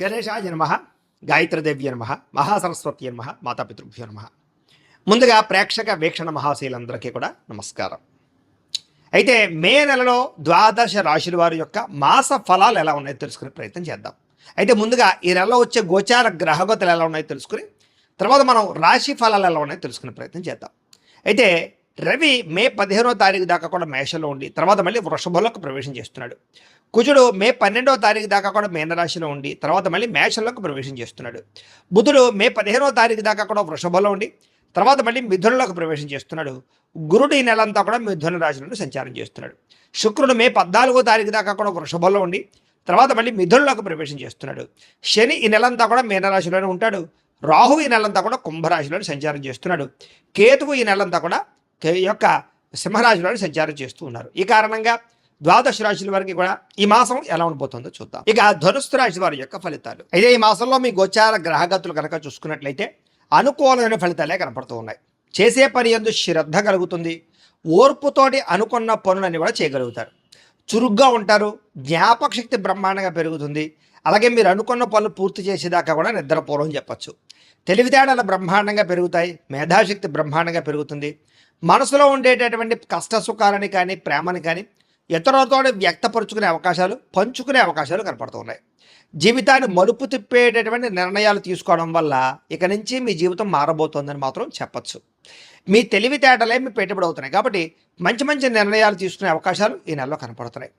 గణేశాయ నమః, గాయత్రీదేవ్య నమః, మహాసరస్వతి నమః, మాతాపితృభ్యో నమః. ముందుగా ప్రేక్షక వీక్షణ మహాశీలందరికీ కూడా నమస్కారం. అయితే మే నెలలో ద్వాదశ రాశుల వారి యొక్క మాస ఫలాలు ఎలా ఉన్నాయో తెలుసుకునే ప్రయత్నం చేద్దాం. అయితే ముందుగా ఈ నెలలో వచ్చే గోచార గ్రహగతులు ఎలా ఉన్నాయో తెలుసుకుని తర్వాత మనం రాశి ఫలాలు ఎలా ఉన్నాయో తెలుసుకునే ప్రయత్నం చేద్దాం. అయితే రవి మే 15వ తారీఖు దాకా కూడా మేషంలో ఉండి తర్వాత మళ్ళీ వృషభంలోకి ప్రవేశం చేస్తున్నాడు. కుజుడు మే 12వ తారీఖు దాకా కూడా మీనరాశిలో ఉండి తర్వాత మళ్ళీ మేషంలోకి ప్రవేశం చేస్తున్నాడు. బుధుడు మే 15వ తారీఖు దాకా కూడా వృషభంలో ఉండి తర్వాత మళ్ళీ మిథునంలోకి ప్రవేశం చేస్తున్నాడు. గురుడు ఈ నెలంతా కూడా మిథున రాశిలో సంచారం చేస్తున్నాడు. శుక్రుడు మే 14వ తారీఖు దాకా కూడా వృషభంలో ఉండి తర్వాత మళ్ళీ మిథునంలోకి ప్రవేశం చేస్తున్నాడు. శని ఈ నెలంతా కూడా మీనరాశిలోనే ఉంటాడు. రాహు ఈ నెలంతా కూడా కుంభరాశిలో సంచారం చేస్తున్నాడు. కేతువు ఈ నెలంతా కూడా యొక్క సింహరాశిలో సంచారం చేస్తూ ఉన్నారు. ఈ కారణంగా ద్వాదశ రాశుల వారికి కూడా ఈ మాసం ఎలా ఉండిపోతుందో చూద్దాం. ఇక ధనుస్సు రాశి వారి యొక్క ఫలితాలు. అయితే ఈ మాసంలో మీ గోచార గ్రహగతులు కనుక చూసుకున్నట్లయితే అనుకూలమైన ఫలితాలే కనపడుతూ ఉన్నాయి. చేసే పని యందు శ్రద్ధ కలుగుతుంది. ఓర్పుతోటి అనుకున్న పనులన్నీ కూడా చేయగలుగుతారు. చురుగ్గా ఉంటారు. జ్ఞాపక శక్తి బ్రహ్మాండంగా పెరుగుతుంది. అలాగే మీరు అనుకున్న పనులు పూర్తి చేసేదాకా కూడా నిద్రపోవడం చెప్పచ్చు. తెలివితేటలు బ్రహ్మాండంగా పెరుగుతాయి. మేధాశక్తి బ్రహ్మాండంగా పెరుగుతుంది. మనసులో ఉండేటటువంటి కష్ట సుఖాలని కానీ ప్రేమని కానీ ఇతరులతో వ్యక్తపరుచుకునే అవకాశాలు, పంచుకునే అవకాశాలు కనపడుతున్నాయి. జీవితాన్ని మలుపు తిప్పేటటువంటి నిర్ణయాలు తీసుకోవడం వల్ల ఇక నుంచి మీ జీవితం మారబోతోందని మాత్రం చెప్పచ్చు. మీ తెలివితేటలే మీ పెట్టుబడి అవుతున్నాయి కాబట్టి మంచి మంచి నిర్ణయాలు తీసుకునే అవకాశాలు ఈ నెలలో కనపడుతున్నాయి.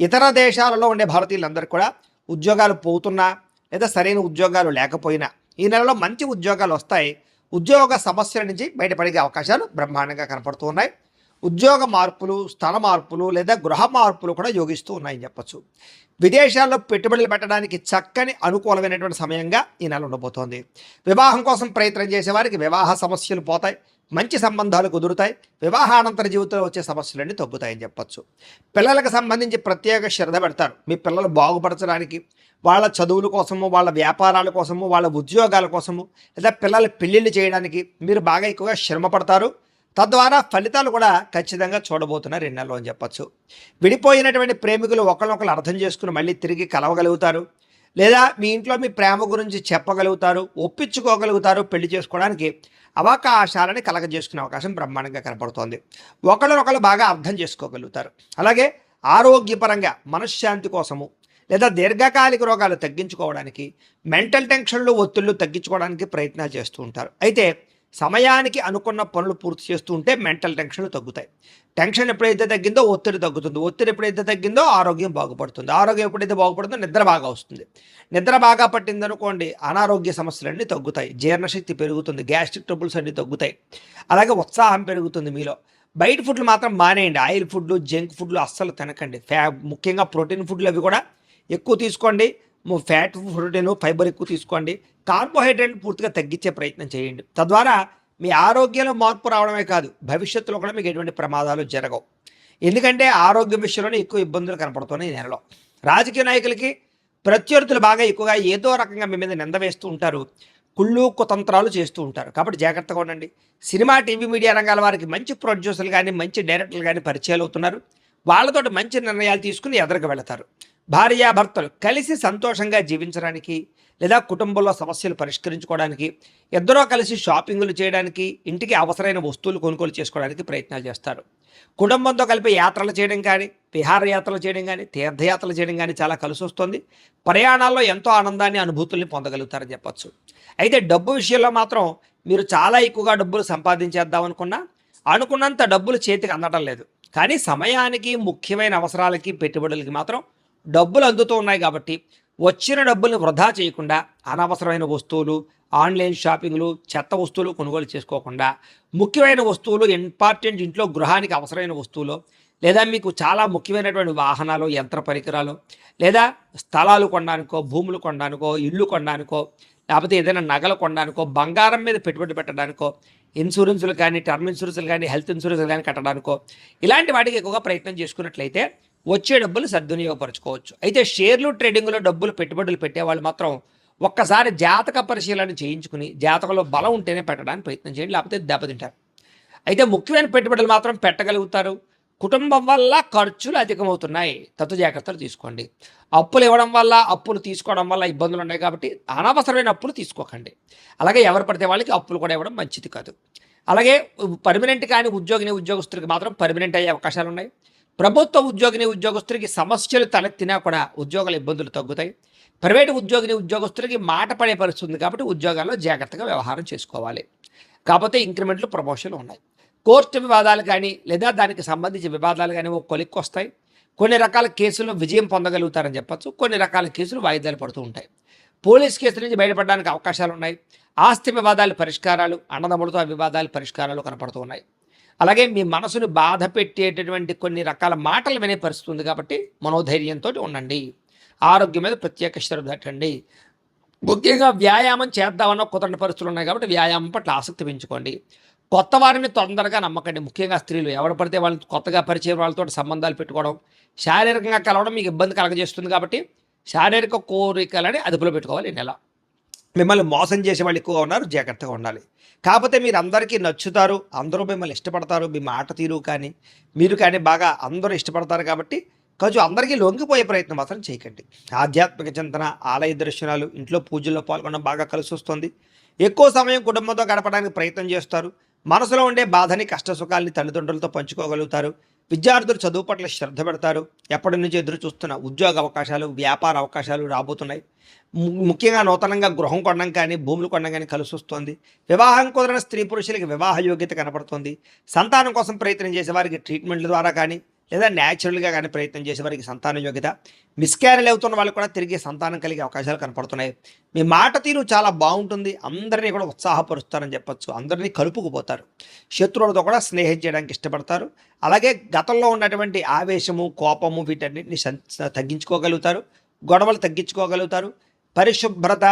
ఇతర దేశాలలో ఉండే భారతీయులందరికీ కూడా ఉద్యోగాలు పోతున్నా లేదా సరైన ఉద్యోగాలు లేకపోయినా ఈ నెలలో మంచి ఉద్యోగాలు వస్తాయి. ఉద్యోగ సమస్యల నుంచి బయటపడే అవకాశాలు బ్రహ్మాండంగా కనపడుతూ ఉన్నాయి. ఉద్యోగ మార్పులు, స్థల మార్పులు లేదా గృహ మార్పులు కూడా యోగిస్తూ ఉన్నాయని చెప్పచ్చు. విదేశాల్లో పెట్టుబడులు పెట్టడానికి చక్కని అనుకూలమైనటువంటి సమయంగా ఈ నెల ఉండబోతోంది. వివాహం కోసం ప్రయత్నం చేసేవారికి వివాహ సమస్యలు పోతాయి. మంచి సంబంధాలు కుదురుతాయి. వివాహానంతర జీవితంలో వచ్చే సమస్యలన్నీ తగ్గుతాయని చెప్పచ్చు. పిల్లలకు సంబంధించి ప్రత్యేక శ్రద్ధ పెడతారు. మీ పిల్లలు బాగుపరచడానికి, వాళ్ళ చదువుల కోసము, వాళ్ళ వ్యాపారాల కోసము, వాళ్ళ ఉద్యోగాల కోసము లేదా పిల్లల పెళ్ళిళ్ళు చేయడానికి మీరు బాగా ఎక్కువగా శ్రమ పడతారు. తద్వారా ఫలితాలు కూడా ఖచ్చితంగా చూడబోతున్నారు 2 నెలలు అని చెప్పచ్చు. విడిపోయినటువంటి ప్రేమికులు ఒకరినొకరు అర్థం చేసుకుని మళ్ళీ తిరిగి కలవగలుగుతారు. లేదా మీ ఇంట్లో మీ ప్రేమ గురించి చెప్పగలుగుతారు, ఒప్పించుకోగలుగుతారు. పెళ్లి చేసుకోవడానికి అవకాశాలని కలగజేసుకునే అవకాశం బ్రహ్మాండంగా కనపడుతోంది. ఒకరినొకరు బాగా అర్థం చేసుకోగలుగుతారు. అలాగే ఆరోగ్యపరంగా మనశ్శాంతి కోసము లేదా దీర్ఘకాలిక రోగాలు తగ్గించుకోవడానికి, మెంటల్ టెన్షన్లు, ఒత్తిళ్లు తగ్గించుకోవడానికి ప్రయత్నాలు చేస్తూ ఉంటారు. అయితే సమయానికి అనుకున్న పనులు పూర్తి చేస్తూ ఉంటే మెంటల్ టెన్షన్లు తగ్గుతాయి. టెన్షన్ ఎప్పుడైతే తగ్గిందో ఒత్తిడి తగ్గుతుంది. ఒత్తిడి ఎప్పుడైతే తగ్గిందో ఆరోగ్యం బాగుపడుతుంది. ఆరోగ్యం ఎప్పుడైతే బాగుపడుతుందో నిద్ర బాగా వస్తుంది. నిద్ర బాగా పట్టిందనుకోండి అనారోగ్య సమస్యలన్నీ తగ్గుతాయి. జీర్ణశక్తి పెరుగుతుంది. గ్యాస్ట్రిక్ ట్రబుల్స్ అన్నీ తగ్గుతాయి. అలాగే ఉత్సాహం పెరుగుతుంది మీలో. బయట ఫుడ్లు మాత్రం మానేయండి. ఆయిల్ ఫుడ్లు, జంక్ ఫుడ్లు అస్సలు తినకండి. ముఖ్యంగా ప్రోటీన్ ఫుడ్లు అవి కూడా ఎక్కువ తీసుకోండి. ఫ్యాట్, ప్రోటీన్, ఫైబర్ ఎక్కువ తీసుకోండి. కార్బోహైడ్రేట్ పూర్తిగా తగ్గించే ప్రయత్నం చేయండి. తద్వారా మీ ఆరోగ్యంలో మార్పు రావడమే కాదు భవిష్యత్తులో కూడా మీకు ఎటువంటి ప్రమాదాలు జరగవు. ఎందుకంటే ఆరోగ్య విషయంలోనే ఎక్కువ ఇబ్బందులు కనపడుతున్నాయి ఈ నెలలో. రాజకీయ నాయకులకి ప్రత్యర్థులు బాగా ఎక్కువగా ఏదో రకంగా మీ మీద నింద వేస్తూ ఉంటారు. కుళ్ళు కుతంత్రాలు చేస్తూ ఉంటారు. కాబట్టి జాగ్రత్తగా ఉండండి. సినిమా, టీవీ, మీడియా రంగాల వారికి మంచి ప్రొడ్యూసర్లు కానీ మంచి డైరెక్టర్లు కానీ పరిచయాలు అవుతున్నారు. వాళ్ళతో మంచి నిర్ణయాలు తీసుకుని ఎదురుకు వెళతారు. భార్యాభర్తలు కలిసి సంతోషంగా జీవించడానికి లేదా కుటుంబంలో సమస్యలు పరిష్కరించుకోవడానికి, ఇద్దరూ కలిసి షాపింగులు చేయడానికి, ఇంటికి అవసరమైన వస్తువులు కొనుగోలు చేసుకోవడానికి ప్రయత్నాలు చేస్తారు. కుటుంబంతో కలిపి యాత్రలు చేయడం కానీ, విహారయాత్రలు చేయడం కానీ, తీర్థయాత్రలు చేయడం కానీ చాలా కలిసి వస్తుంది. ప్రయాణాల్లో ఎంతో ఆనందాన్ని, అనుభూతుల్ని పొందగలుగుతారని చెప్పచ్చు. అయితే డబ్బు విషయంలో మాత్రం మీరు చాలా ఎక్కువగా డబ్బులు సంపాదించేద్దాం అనుకున్నంత డబ్బులు చేతికి అందడం లేదు. కానీ సమయానికి, ముఖ్యమైన అవసరాలకి, పెట్టుబడులకి మాత్రం డబ్బులు అందుతూ ఉన్నాయి. కాబట్టి వచ్చిన డబ్బుల్ని వృధా చేయకుండా అనవసరమైన వస్తువులు, ఆన్లైన్ షాపింగ్లు, చెత్త వస్తువులు కొనుగోలు చేసుకోకుండా ముఖ్యమైన వస్తువులు, ఇంపార్టెంట్ ఇంట్లో గృహానికి అవసరమైన వస్తువులు లేదా మీకు చాలా ముఖ్యమైనటువంటి వాహనాలు, యంత్ర పరికరాలు లేదా స్థలాలు కొనడానికో, భూములు కొనడానికో, ఇల్లు కొనడానికో, లేకపోతే ఏదైనా నగలు కొనడానికో, బంగారం మీద పెట్టుబడి పెట్టడానికో, ఇన్సూరెన్సులు కానీ, టర్మ్ ఇన్సూరెన్సులు కానీ, హెల్త్ ఇన్సూరెన్సులు కానీ కట్టడానికో ఇలాంటి వాటికి ఎక్కువగా ప్రయత్నం చేసుకున్నట్లయితే వచ్చే డబ్బులు సద్వినియోగపరచుకోవచ్చు. అయితే షేర్లు, ట్రేడింగ్లో డబ్బులు పెట్టుబడులు పెట్టేవాళ్ళు మాత్రం ఒక్కసారి జాతక పరిశీలన చేయించుకుని జాతకంలో బలం ఉంటేనే పెట్టడానికి ప్రయత్నం చేయండి, లేకపోతే దెబ్బతింటారు. అయితే ముఖ్యమైన పెట్టుబడులు మాత్రం పెట్టగలుగుతారు. కుటుంబం వల్ల ఖర్చులు అధికమవుతున్నాయి, తత్తు జాగ్రత్తలు తీసుకోండి. అప్పులు ఇవ్వడం వల్ల, అప్పులు తీసుకోవడం వల్ల ఇబ్బందులు ఉన్నాయి కాబట్టి అనవసరమైన అప్పులు తీసుకోకండి. అలాగే ఎవరు పడితే వాళ్ళకి అప్పులు కూడా ఇవ్వడం మంచిది కాదు. అలాగే పర్మనెంట్ కాని ఉద్యోగస్తులకి మాత్రం పర్మనెంట్ అయ్యే అవకాశాలు ఉన్నాయి. ప్రభుత్వ ఉద్యోగస్తులకి సమస్యలు తలెత్తినా కూడా ఉద్యోగాల ఇబ్బందులు తగ్గుతాయి. ప్రైవేటు ఉద్యోగస్తులకి మాట పడే పరిస్థితి ఉంది కాబట్టి ఉద్యోగాల్లో జాగ్రత్తగా వ్యవహారం చేసుకోవాలి. కాకపోతే ఇంక్రిమెంట్లు, ప్రమోషన్లు ఉన్నాయి. కోర్టు వివాదాలు కానీ లేదా దానికి సంబంధించిన వివాదాలు కానీ ఒక కొలిక్కి వస్తాయి. కొన్ని రకాల కేసుల్లో విజయం పొందగలుగుతారని చెప్పచ్చు. కొన్ని రకాల కేసులు వాయిదాలు పడుతూ ఉంటాయి. పోలీస్ కేసు నుంచి బయటపడడానికి అవకాశాలు ఉన్నాయి. ఆస్తి వివాదాలు పరిష్కారాలు, అన్నదమ్ములతో ఆ వివాదాలు పరిష్కారాలు కనపడుతూ ఉన్నాయి. అలాగే మీ మనసును బాధ పెట్టేటటువంటి కొన్ని రకాల మాటలు వినే పరిస్థితి ఉంది కాబట్టి మనోధైర్యంతో ఉండండి. ఆరోగ్యం మీద ప్రత్యేక శ్రద్ధ పెట్టండి. ముఖ్యంగా వ్యాయామం చేద్దామన్న కుదరని పరిస్థితులు ఉన్నాయి కాబట్టి వ్యాయామం పట్ల ఆసక్తి పెంచుకోండి. కొత్త వారిని తొందరగా నమ్మకండి. ముఖ్యంగా స్త్రీలు ఎవరు పడితే వాళ్ళని కొత్తగా పరిచయం వాళ్ళతో సంబంధాలు పెట్టుకోవడం, శారీరకంగా కలవడం మీకు ఇబ్బంది కలగజేస్తుంది కాబట్టి శారీరక కోరికలని అదుపులో పెట్టుకోవాలి. ఈ నెల మిమ్మల్ని మోసం చేసే వాళ్ళు ఎక్కువగా ఉన్నారు, జాగ్రత్తగా ఉండాలి. కాకపోతే మీరు అందరికీ నచ్చుతారు, అందరూ మిమ్మల్ని ఇష్టపడతారు. మీ మాట తీరు కానీ మీరు కానీ బాగా అందరూ ఇష్టపడతారు కాబట్టి కొంచెం అందరికీ లొంగిపోయే ప్రయత్నం మాత్రం చేయకండి. ఆధ్యాత్మిక చింతన, ఆలయ దర్శనాలు, ఇంట్లో పూజల్లో పాల్గొనడం బాగా కలిసి వస్తుంది. ఎక్కువ సమయం కుటుంబంతో గడపడానికి ప్రయత్నం చేస్తారు. మనసులో ఉండే బాధని, కష్టసుఖాలని తల్లిదండ్రులతో పంచుకోగలుగుతారు. విద్యార్థులు చదువు పట్ల శ్రద్ధ పెడతారు. ఎప్పటి నుంచి ఎదురు చూస్తున్న ఉద్యోగ అవకాశాలు, వ్యాపార అవకాశాలు రాబోతున్నాయి. ముఖ్యంగా నూతనంగా గృహం కొనడం కానీ, భూములు కొనడం కానీ కలిసి వస్తుంది. వివాహం కుదరని స్త్రీ పురుషులకి వివాహ యోగ్యత కనపడుతుంది. సంతానం కోసం ప్రయత్నం చేసే వారికి ట్రీట్మెంట్ల ద్వారా కానీ లేదా న్యాచురల్గా కానీ ప్రయత్నం చేసే వారికి సంతాన యోగ్యత, మిస్క్యారేజ్ అవుతున్న వాళ్ళకి కూడా తిరిగి సంతానం కలిగే అవకాశాలు కనపడుతున్నాయి. మీ మాట తీరు చాలా బాగుంటుంది. అందరినీ కూడా ఉత్సాహపరుస్తారని చెప్పచ్చు. అందరినీ కలుపుకుపోతారు. శత్రువులతో కూడా స్నేహం చేయడానికి ఇష్టపడతారు. అలాగే గతంలో ఉన్నటువంటి ఆవేశము, కోపము వీటన్నిటిని తగ్గించుకోగలుగుతారు. గొడవలు తగ్గించుకోగలుగుతారు. పరిశుభ్రత,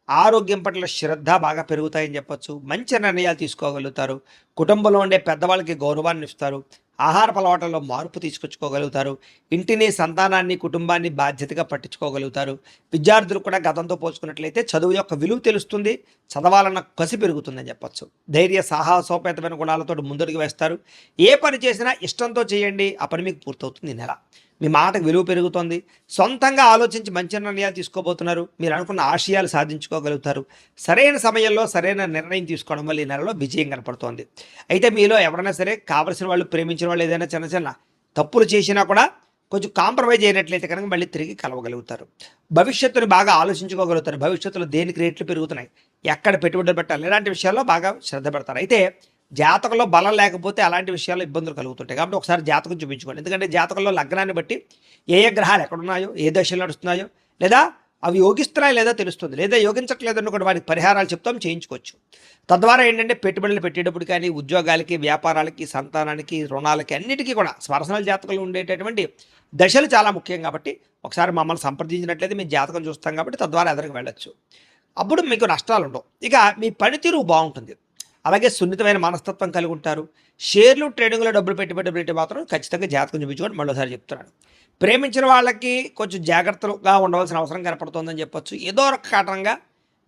ఆరోగ్యం పట్ల శ్రద్ధ బాగా పెరుగుతాయని చెప్పచ్చు. మంచి నిర్ణయాలు తీసుకోగలుగుతారు. కుటుంబంలో ఉండే పెద్దవాళ్ళకి గౌరవాన్ని ఇస్తారు. ఆహారపు అలవాట్లలో మార్పు తీసుకొచ్చుకోగలుగుతారు. ఇంటిని, సంతానాన్ని, కుటుంబాన్ని బాధ్యతగా పట్టించుకోగలుగుతారు. విద్యార్థులు కూడా గతంతో పోల్చుకున్నట్లయితే చదువు యొక్క విలువ తెలుస్తుంది. చదవాలన్న కసి పెరుగుతుందని చెప్పచ్చు. ధైర్య, సాహసోపేతమైన గుణాలతో ముందడుగు వేస్తారు. ఏ పని చేసినా ఇష్టంతో చేయండి, ఆ పని మీకు పూర్తవుతుంది. ఈ నెల మీ మాటకు విలువ పెరుగుతుంది. సొంతంగా ఆలోచించి మంచి నిర్ణయాలు తీసుకోబోతున్నారు. మీరు అనుకున్న ఆశయాలు సాధించుకోగలుగుతారు. సరైన సమయంలో సరైన నిర్ణయం తీసుకోవడం వల్ల ఈ నెలలో విజయం కనపడుతోంది. అయితే మీలో ఎవరైనా సరే కావలసిన వాళ్ళు, ప్రేమించిన వాళ్ళు ఏదైనా చిన్న చిన్న తప్పులు చేసినా కూడా కొంచెం కాంప్రమైజ్ అయినట్లయితే కనుక మళ్ళీ తిరిగి కలవగలుగుతారు. భవిష్యత్తుని బాగా ఆలోచించుకోగలుగుతారు. భవిష్యత్తులో దేనికి రేట్లు పెరుగుతున్నాయి, ఎక్కడ పెట్టుబడులు పెట్టాలి, ఇలాంటి విషయాల్లో బాగా శ్రద్ధ పెడతారు. అయితే జాతకంలో బలం లేకపోతే అలాంటి విషయాల్లో ఇబ్బందులు కలుగుతుంటాయి కాబట్టి ఒకసారి జాతకం చూపించుకోండి. ఎందుకంటే జాతకంలో లగ్నాన్ని బట్టి ఏ గ్రహాలు ఎక్కడున్నాయో, ఏ దశలు నడుస్తున్నాయో, లేదా అవి యోగిస్తున్నాయో లేదో తెలుస్తుంది. లేదా యోగించట్లేదని కూడా వారికి పరిహారాలు చెప్తాం, చేయించుకోవచ్చు. తద్వారా ఏంటంటే పెట్టుబడులు పెట్టేటప్పుడు కానీ, ఉద్యోగాలకి, వ్యాపారాలకి, సంతానానికి, రుణాలకి అన్నిటికీ కూడా పర్సనల్ జాతకంలో ఉండేటటువంటి దశలు చాలా ముఖ్యం కాబట్టి ఒకసారి మమ్మల్ని సంప్రదించినట్లయితే మేము జాతకం చూస్తాం కాబట్టి తద్వారా ఎదురుకు వెళ్ళొచ్చు. అప్పుడు మీకు నష్టాలు ఉండవు. ఇక మీ పనితీరు బాగుంటుంది. అలాగే సున్నితమైన మనస్తత్వం కలిగి ఉంటారు. షేర్లు, ట్రేడింగ్లో డబ్బులు పెట్టి మాత్రం ఖచ్చితంగా జాతకం చూపించుకోండి. మరోసారి చెప్తున్నాను. ప్రేమించిన వాళ్ళకి కొంచెం జాగ్రత్తగా ఉండవలసిన అవసరం కనపడుతుందని చెప్పొచ్చు. ఏదో ఒక కారణంగా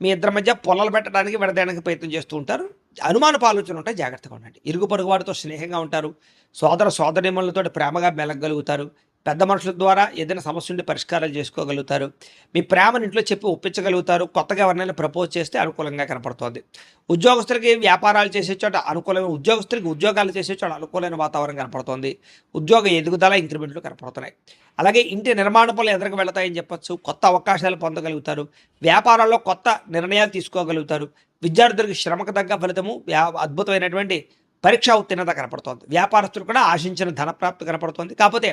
మీ ఇద్దరి మధ్య పొలాలు పెట్టడానికి, విడదీయడానికి ప్రయత్నం చేస్తూ ఉంటారు. అనుమానపు ఆలోచనలు ఉంటాయి, జాగ్రత్తగా ఉండండి. ఇరుగు పొరుగు వారితో స్నేహంగా ఉంటారు. సోదరీమణులతో ప్రేమగా మెలగలుగుతారు. పెద్ద మనుషుల ద్వారా ఏదైనా సమస్య ఉంటే పరిష్కారాలు చేసుకోగలుగుతారు. మీ ప్రేమను ఇంట్లో చెప్పి ఒప్పించగలుగుతారు. కొత్తగా ఎవరినైనా ప్రపోజ్ చేస్తే అనుకూలంగా కనపడుతుంది. ఉద్యోగస్తులకి వ్యాపారాలు చేసే చోట అనుకూలమైన, ఉద్యోగస్తులకి ఉద్యోగాలు చేసే చోట అనుకూలమైన వాతావరణం కనపడుతుంది. ఉద్యోగ ఎదుగుదల, ఇంక్రిమెంట్లు కనపడుతున్నాయి. అలాగే ఇంటి నిర్మాణ పనులు ఎదురుకు వెళతాయని చెప్పచ్చు. కొత్త అవకాశాలు పొందగలుగుతారు. వ్యాపారాల్లో కొత్త నిర్ణయాలు తీసుకోగలుగుతారు. విద్యార్థులకు శ్రమకు తగ్గ ఫలితము, అద్భుతమైనటువంటి పరీక్షా ఉత్తీర్ణత కనపడుతోంది. వ్యాపారస్తులు కూడా ఆశించిన ధనప్రాప్తి కనపడుతోంది. కాకపోతే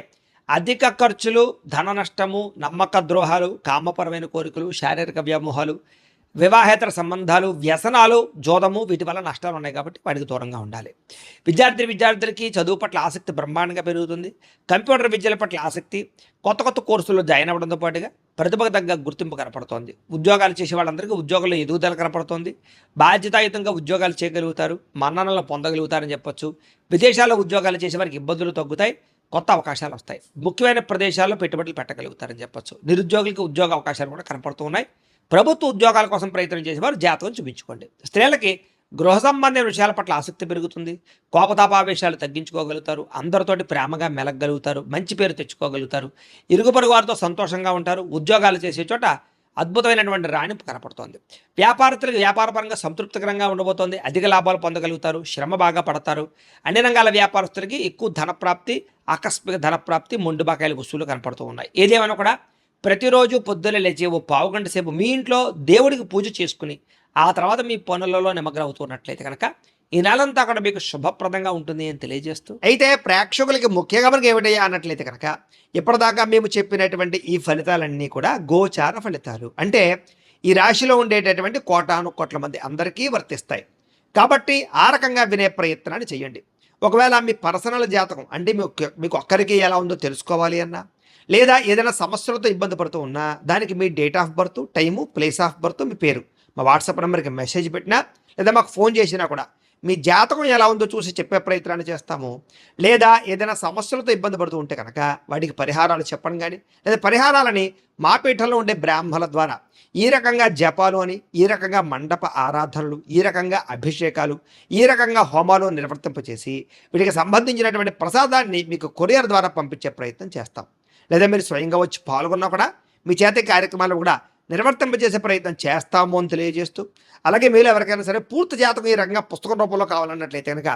అధిక ఖర్చులు, ధన నష్టము, నమ్మక ద్రోహాలు, కామపరమైన కోరికలు, శారీరక వ్యామోహాలు, వివాహేతర సంబంధాలు, వ్యసనాలు, జోదము వీటి వల్ల నష్టాలు ఉన్నాయి కాబట్టి వాటికి దూరంగా ఉండాలి. విద్యార్థులకి చదువు పట్ల ఆసక్తి బ్రహ్మాండంగా పెరుగుతుంది. కంప్యూటర్ విద్యల పట్ల ఆసక్తి, కొత్త కోర్సుల్లో జాయిన్ అవ్వడంతో పాటుగా ప్రతిభకు తగ్గ గుర్తింపు కనపడుతోంది. ఉద్యోగాలు చేసే వాళ్ళందరికీ ఉద్యోగంలో ఎదుగుదల కనపడుతోంది. బాధ్యతాయుతంగా ఉద్యోగాలు చేయగలుగుతారు. మన్ననలు పొందగలుగుతారని చెప్పొచ్చు. విదేశాల్లో ఉద్యోగాలు చేసే వారికి ఇబ్బందులు తగ్గుతాయి. కొత్త అవకాశాలు వస్తాయి. ముఖ్యమైన ప్రదేశాల్లో పెట్టుబడులు పెట్టగలుగుతారని చెప్పొచ్చు. నిరుద్యోగులకి ఉద్యోగ అవకాశాలు కూడా కనపడుతూ ఉన్నాయి. ప్రభుత్వ ఉద్యోగాల కోసం ప్రయత్నం చేసేవారు జాతకం చూపించుకోండి. స్త్రీలకి గృహ సంబంధమైన విషయాల పట్ల ఆసక్తి పెరుగుతుంది. కోపతాపావేశాలు తగ్గించుకోగలుగుతారు. అందరితోటి ప్రేమగా మెలగగలుగుతారు. మంచి పేరు తెచ్చుకోగలుగుతారు. ఇరుగు పొరుగు వారితో సంతోషంగా ఉంటారు. ఉద్యోగాలు చేసే చోట అద్భుతమైనటువంటి రాణింపు కనపడుతోంది. వ్యాపారస్తులకు వ్యాపారపరంగా సంతృప్తికరంగా ఉండబోతోంది. అధిక లాభాలు పొందగలుగుతారు. శ్రమ బాగా పడతారు. అన్ని రంగాల వ్యాపారస్తులకి ఎక్కువ ధనప్రాప్తి, ఆకస్మిక ధనప్రాప్తి, మొండి బకాయిల వసూలు కనపడుతూ ఉన్నాయి. ఏదేమైనా కూడా ప్రతిరోజు పొద్దున్న లేచి ఓ పావుగంట సేపు మీ ఇంట్లో దేవుడికి పూజ చేసుకుని ఆ తర్వాత మీ పనులలో నిమగ్నం అవుతున్నట్లయితే కనుక ఈ నెలంతా కూడా మీకు శుభప్రదంగా ఉంటుంది అని తెలియజేస్తూ, అయితే ప్రేక్షకులకి ముఖ్యంగా మనకి ఏమిటయ్యా అన్నట్లయితే కనుక ఇప్పటిదాకా మేము చెప్పినటువంటి ఈ ఫలితాలన్నీ కూడా గోచార ఫలితాలు. అంటే ఈ రాశిలో ఉండేటటువంటి కోటాను కోట్ల మంది అందరికీ వర్తిస్తాయి. కాబట్టి ఆ రకంగా వినే ప్రయత్నాన్ని చేయండి. ఒకవేళ మీ పర్సనల్ జాతకం అంటే మీకు ఒక్కరికి ఎలా ఉందో తెలుసుకోవాలి అన్నా, లేదా ఏదైనా సమస్యలతో ఇబ్బంది పడుతూ ఉన్నా దానికి మీ date of birth, time, place of birth, మీ పేరు మా వాట్సాప్ నెంబర్కి మెసేజ్ పెట్టినా లేదా మాకు ఫోన్ చేసినా కూడా మీ జాతకం ఎలా ఉందో చూసి చెప్పే ప్రయత్నాన్ని చేస్తాము. లేదా ఏదైనా సమస్యలతో ఇబ్బంది పడుతూ ఉంటే కనుక వాటికి పరిహారాలు చెప్పడం కానీ, లేదా పరిహారాలని మా పీఠంలో ఉండే బ్రాహ్మణుల ద్వారా ఈ రకంగా జపాలు అని, ఈ రకంగా మండప ఆరాధనలు, ఈ రకంగా అభిషేకాలు, ఈ రకంగా హోమాలు నిర్వర్తింపచేసి వీటికి సంబంధించినటువంటి ప్రసాదాన్ని మీకు కొరియర్ ద్వారా పంపించే ప్రయత్నం చేస్తాం. లేదా మీరు స్వయంగా వచ్చి పాల్గొన్నా కూడా మీ చేత కార్యక్రమాలు కూడా నిర్వర్తింపజేసే ప్రయత్నం చేస్తాము అని తెలియజేస్తూ, అలాగే మీరు ఎవరికైనా సరే పూర్తి జాతకం ఈ రకంగా పుస్తకం రూపంలో కావాలన్నట్లయితే కనుక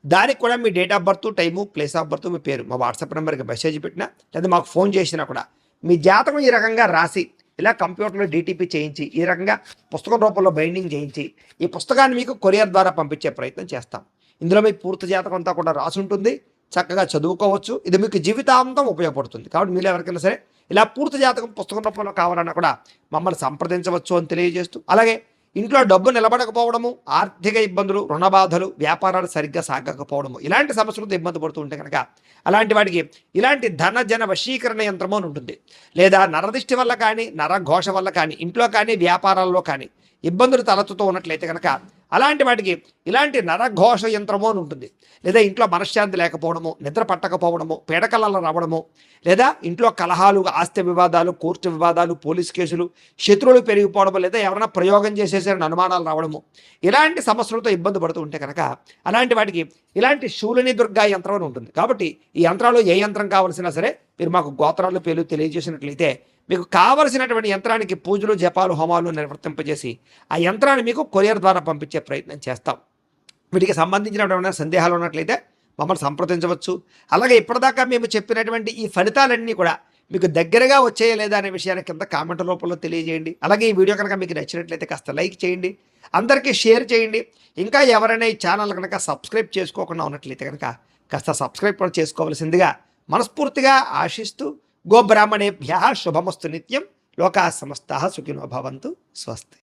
దానికి కూడా మీ date of birth, time, place of birth, మీ పేరు మా వాట్సాప్ నెంబర్కి మెసేజ్ పెట్టినా లేదా మాకు ఫోన్ చేసినా కూడా మీ జాతకం ఈ రకంగా రాసి ఇలా కంప్యూటర్లో డీటీపీ చేయించి ఈ రకంగా పుస్తకం రూపంలో బైండింగ్ చేయించి ఈ పుస్తకాన్ని మీకు కొరియర్ ద్వారా పంపించే ప్రయత్నం చేస్తాం. ఇందులో మీ పూర్తి జాతకం అంతా కూడా రాసి ఉంటుంది. చక్కగా చదువుకోవచ్చు. ఇది మీకు జీవితాంతం ఉపయోగపడుతుంది. కాబట్టి మీరు ఎవరికైనా సరే ఇలా పూర్తి జాతకం పుస్తకం రూపంలో కావాలన్నా కూడా మమ్మల్ని సంప్రదించవచ్చు అని తెలియజేస్తూ, అలాగే ఇంట్లో డబ్బు నిలబడకపోవడము, ఆర్థిక ఇబ్బందులు, రుణ బాధలు, వ్యాపారాలు సరిగ్గా సాగకపోవడము, ఇలాంటి సమస్యలతో ఇబ్బంది పడుతూ ఉంటే కనుక అలాంటి వాటికి ఇలాంటి ధన జన వశీకరణ యంత్రము అని ఉంటుంది. లేదా నరదిష్టి వల్ల కానీ, నరఘోష వల్ల కానీ, ఇంట్లో కానీ, వ్యాపారాల్లో కానీ ఇబ్బందులు తలెత్తుతూ ఉన్నట్లయితే కనుక అలాంటి వాటికి ఇలాంటి నరఘోష యంత్రము అని ఉంటుంది. లేదా ఇంట్లో మనశ్శాంతి లేకపోవడము, నిద్ర పట్టకపోవడము, పీడకలలు రావడము, లేదా ఇంట్లో కలహాలు, ఆస్తి వివాదాలు, కోర్టు వివాదాలు, పోలీస్ కేసులు, శత్రువులు పెరిగిపోవడము, లేదా ఎవరైనా ప్రయోగం చేసేసారని అనుమానాలు రావడము, ఇలాంటి సమస్యలతో ఇబ్బంది పడుతూ ఉంటే కనుక అలాంటి వాటికి ఇలాంటి శూలిని దుర్గా యంత్రం అని ఉంటుంది. కాబట్టి ఈ యంత్రాలు ఏ యంత్రం కావాల్సినా సరే మీరు మాకు గోత్రాలు పేర్లు తెలియజేసినట్లయితే మీకు కావలసినటువంటి యంత్రానికి పూజలు, జపాలు, హోమాలు నిర్వర్తింపజేసి ఆ యంత్రాన్ని మీకు కొరియర్ ద్వారా పంపించే ప్రయత్నం చేస్తాం. వీటికి సంబంధించినటువంటి సందేహాలు ఉన్నట్లయితే మమ్మల్ని సంప్రదించవచ్చు. అలాగే ఇప్పటిదాకా మేము చెప్పినటువంటి ఈ ఫలితాలన్నీ కూడా మీకు దగ్గరగా వచ్చాయా లేదా అనే విషయాన్ని కింద కామెంట్ రూపంలో తెలియజేయండి. అలాగే ఈ వీడియో కనుక మీకు నచ్చినట్లయితే కాస్త లైక్ చేయండి, అందరికీ షేర్ చేయండి. ఇంకా ఎవరైనా ఈ ఛానల్ కనుక సబ్స్క్రైబ్ చేసుకోకుండా ఉన్నట్లయితే కనుక కాస్త సబ్స్క్రైబ్ కూడా చేసుకోవాల్సిందిగా మనస్ఫూర్తిగా ఆశిస్తూ, గోబ్రాహ్మణేభ్యః శుభమస్తు నిత్యం, లోకాః సమస్తాః సుఖినో భవంతు. స్వస్తి.